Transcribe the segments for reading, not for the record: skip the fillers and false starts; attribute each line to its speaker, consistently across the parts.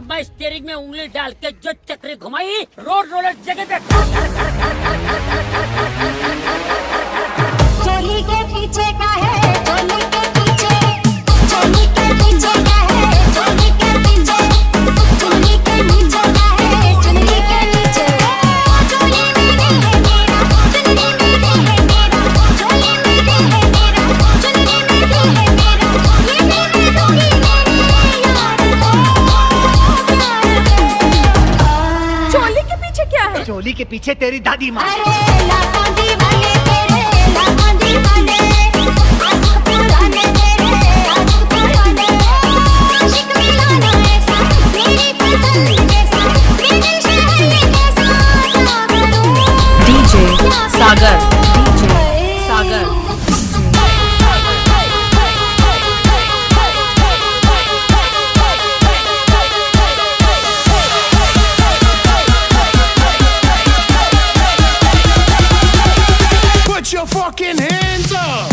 Speaker 1: मैं स्टीयरिंग में उंगली डाल के जो चक्री घुमाई, रोड रोलर जगह पे
Speaker 2: चोली के पीछे का है, चोली के पीछे, चोली के पीछे का है, चोली के पीछे, चोली के नीचे का है, चुन्नी के नीचे, चोली मेरी है मेरा, चुन्नी मेरी है मेरा, चोली मेरी है मेरा, चुन्नी मेरी है मेरा, ये भी मैं दूंगी मेरे यार। चोली के पीछे क्या है?
Speaker 3: चोली के पीछे तेरी दादी माँ।
Speaker 2: अरे लाखों दीवाने तेरे, लाखों दीवाने, आशिक पुराने तेरे, आशिक पुराने, आशिक मिलाना ऐसा, मेरी पसंद जैसा, मेरे शहर कैसा क्या करूं?
Speaker 4: DJ Sagar, DJ Sagar.
Speaker 5: Put your fucking hands up.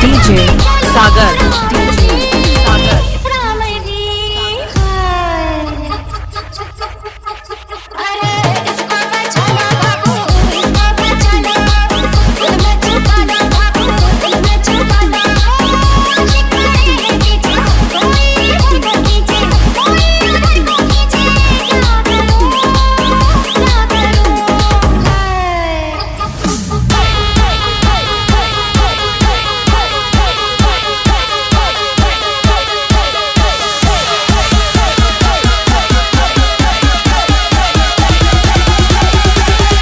Speaker 4: DJ Sagar, DJ सागर।
Speaker 2: अरे इसको बचाना बाबू, इसको बचाना, दिल में छुपाना बाबू, दिल में छुपाना, आशिक मेरे पीछे, कोई उनको खींचे, कोई उनको खींचे, क्या करूं, क्या करूं?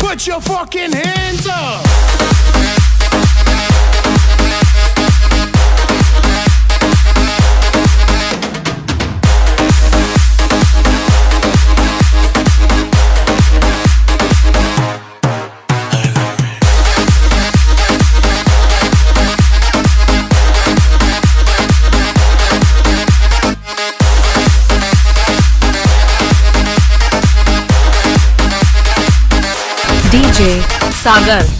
Speaker 5: Put your fucking hands up.
Speaker 4: DJ Sagar.